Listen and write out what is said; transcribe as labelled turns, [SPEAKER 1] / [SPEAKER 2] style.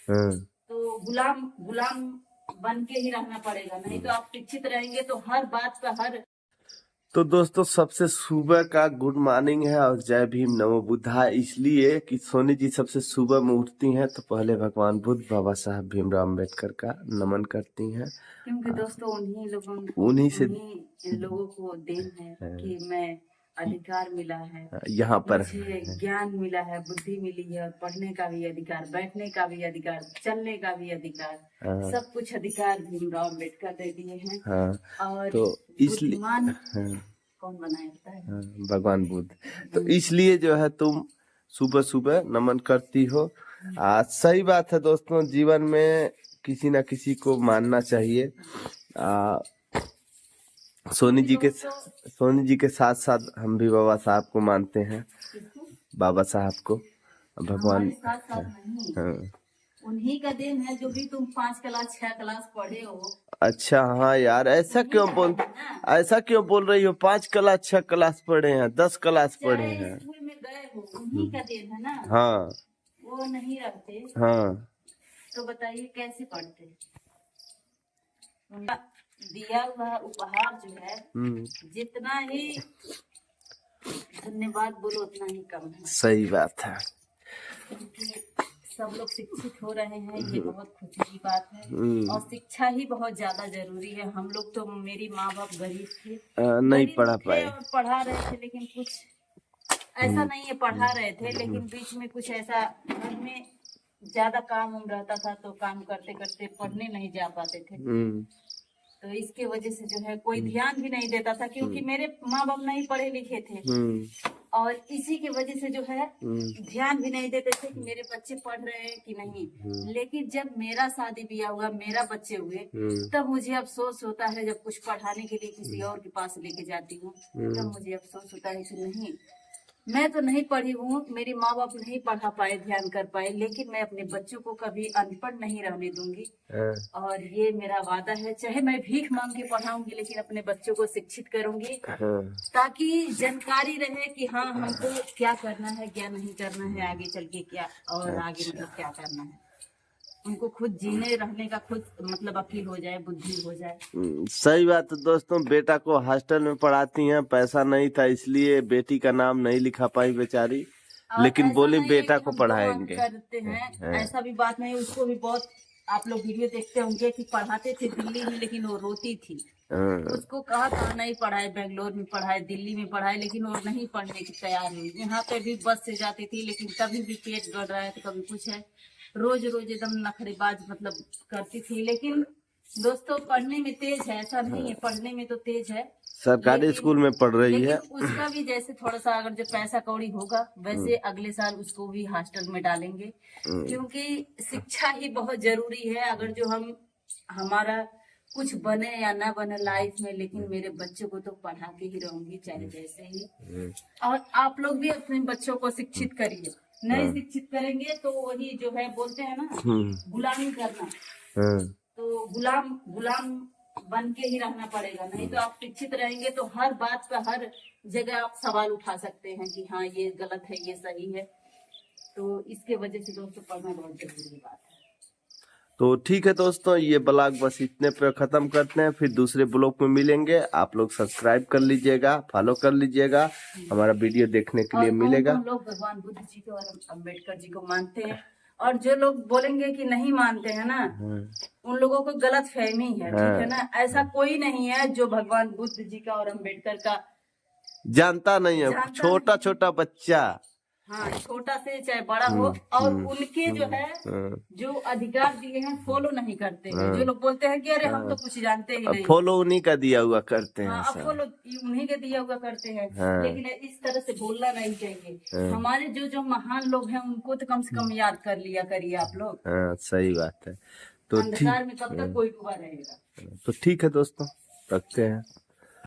[SPEAKER 1] हाँ।
[SPEAKER 2] तो गुलाम गुलाम बन के ही रहना पड़ेगा, नहीं तो आप शिक्षित रहेंगे तो हर बात का हर।
[SPEAKER 1] तो दोस्तों सबसे सुबह का गुड मॉर्निंग है और जय भीम नमो बुद्धा, इसलिए कि सोनी जी सबसे सुबह में उठती हैं तो पहले भगवान बुद्ध बाबा साहब भीमराव अम्बेडकर का नमन करती हैं,
[SPEAKER 2] क्योंकि दोस्तों
[SPEAKER 1] उन्हीं से
[SPEAKER 2] उन्हीं लोगों को देन है कि मैं अधिकार मिला है,
[SPEAKER 1] यहाँ पर
[SPEAKER 2] मुझे ज्ञान मिला है, बुद्धि मिली है, और पढ़ने का भी अधिकार, बैठने का भी अधिकार, चलने का भी अधिकार, सब कुछ अधिकार भीमराव अम्बेडकर दे दिए हैं।
[SPEAKER 1] हाँ,
[SPEAKER 2] और
[SPEAKER 1] तो इसलिए
[SPEAKER 2] कौन बनाया होता है?
[SPEAKER 1] भगवान बुद्ध। तो इसलिए जो है तुम सुबह सुबह नमन करती हो। सही बात है दोस्तों, जीवन में किसी ना किसी को मानना चाहिए। सोनी जी के साथ साथ हम भी बाबा साहब को मानते हैं, बाबा साहब को भगवान।
[SPEAKER 2] हाँ, उन्हीं का देन है जो भी तुम 5 क्लास 6 क्लास पढ़े हो।
[SPEAKER 1] अच्छा हाँ यार, ऐसा क्यों बोल रही हो? 5 क्लास 6 क्लास पढ़े हैं, 10 क्लास पढ़े हैं,
[SPEAKER 2] स्कूल में गए हो, उन्हीं का देन है ना।
[SPEAKER 1] हाँ
[SPEAKER 2] वो नहीं रहते
[SPEAKER 1] हाँ,
[SPEAKER 2] तो बताइए कैसे पढ़ते? उनका दिया हुआ उपहार जो है, जितना ही धन्यवाद बोलो उतना ही कम है।
[SPEAKER 1] सही बात है।
[SPEAKER 2] सब लोग शिक्षित हो रहे हैं, ये बहुत खुशी की बात है, और शिक्षा ही बहुत ज्यादा जरूरी है। हम लोग तो, मेरी माँ बाप गरीब थे,
[SPEAKER 1] नहीं पढ़ा पाए,
[SPEAKER 2] और पढ़ा रहे थे, लेकिन कुछ ऐसा नहीं है, पढ़ा रहे थे लेकिन बीच में कुछ ऐसा घर में ज्यादा काम रहता था, तो काम करते करते पढ़ने नहीं जा पाते थे। तो इसके वजह से जो है कोई ध्यान भी नहीं देता था, क्योंकि मेरे माँ बाप नहीं पढ़े लिखे थे, और इसी की वजह से जो है ध्यान भी नहीं देते थे कि मेरे बच्चे पढ़ रहे हैं कि नहीं। लेकिन जब मेरा शादी ब्याह हुआ, मेरा बच्चे हुए, तब मुझे अफसोस होता है, जब कुछ पढ़ाने के लिए किसी और के पास लेके जाती हूँ, तब मुझे अफसोस होता है कि नहीं, मैं तो नहीं पढ़ी हूँ, मेरे माँ बाप नहीं पढ़ा पाए, ध्यान कर पाए, लेकिन मैं अपने बच्चों को कभी अनपढ़ नहीं रहने दूंगी। और ये मेरा वादा है, चाहे मैं भीख मांग के पढ़ाऊंगी, लेकिन अपने बच्चों को शिक्षित करूंगी, ताकि जानकारी रहे कि हाँ हमको क्या करना है, क्या नहीं करना है, आगे चल के क्या, और आगे मतलब क्या करना है। उनको खुद जीने रहने का खुद मतलब अकील हो जाए, बुद्धि हो जाए।
[SPEAKER 1] सही बात है दोस्तों। बेटा को हॉस्टल में पढ़ाती हैं, पैसा नहीं था इसलिए बेटी का नाम नहीं लिखा पाई बेचारी, लेकिन बोली बेटा को पढ़ाएंगे।
[SPEAKER 2] करते हैं ऐसा भी बात नहीं, उसको भी बहुत आप लोग वीडियो देखते होंगे कि पढ़ाते थे दिल्ली में, लेकिन वो रोती थी। उसको कहा नहीं पढ़ाए, बेंगलोर में पढ़ाए, दिल्ली में पढ़ाए, लेकिन वो नहीं पढ़ने की तैयार हुई। यहाँ पे भी बस से जाती थी, लेकिन कभी भी पेट बढ़ रहा है तो कभी कुछ है, रोज रोज एकदम नखरेबाज मतलब करती थी। लेकिन दोस्तों पढ़ने में तेज है, ऐसा नहीं है, पढ़ने में तो तेज है,
[SPEAKER 1] सरकारी स्कूल में पढ़ रही है।
[SPEAKER 2] उसका भी जैसे थोड़ा सा अगर जो पैसा कौड़ी होगा, वैसे अगले साल उसको भी हॉस्टल में डालेंगे, क्योंकि शिक्षा ही बहुत जरूरी है। अगर जो हमारा कुछ बने या ना बने लाइफ में, लेकिन मेरे बच्चों को तो पढ़ा के ही रहूंगी, चाहे जैसे ही। और आप लोग भी अपने बच्चों को शिक्षित करिए, नहीं शिक्षित करेंगे तो वही जो है बोलते हैं ना, गुलामी करना, तो गुलाम बन के ही रहना पड़ेगा, नहीं तो आप शिक्षित रहेंगे तो हर बात का हर जगह आप सवाल उठा सकते हैं कि हाँ ये गलत है, ये सही है। तो इसके वजह से दोस्तों पढ़ना बहुत जरूरी बात है।
[SPEAKER 1] तो ठीक है दोस्तों, ये ब्लॉग बस इतने पे खत्म करते हैं, फिर दूसरे ब्लॉग में मिलेंगे। आप लोग सब्सक्राइब कर लीजिएगा, फॉलो कर लीजिएगा, हमारा वीडियो देखने के लिए मिलेगा।
[SPEAKER 2] हम लोग भगवान बुद्ध जी को और अम्बेडकर जी को मानते हैं, और जो लोग बोलेंगे कि नहीं मानते हैं ना, उन लोगों को गलत फहमी है, ठीक है ना। ऐसा कोई नहीं है जो भगवान बुद्ध जी का और अम्बेडकर का
[SPEAKER 1] जानता नहीं है, छोटा छोटा बच्चा,
[SPEAKER 2] हाँ छोटा से चाहे बड़ा हो, और उनके जो है जो अधिकार दिए हैं फॉलो नहीं करते हैं। जो लोग बोलते हैं कि अरे हम तो कुछ जानते ही नहीं,
[SPEAKER 1] फॉलो उन्हीं का दिया हुआ करते हैं,
[SPEAKER 2] फॉलो उन्हीं के दिया हुआ करते हैं। लेकिन इस तरह से बोलना नहीं चाहिए। हमारे जो महान लोग हैं उनको तो कम से कम याद कर लिया करिए आप लोग।
[SPEAKER 1] सही बात है। तो
[SPEAKER 2] अंधकार में कब तक कोई डूबा रहेगा।
[SPEAKER 1] तो ठीक है दोस्तों, रखते हैं।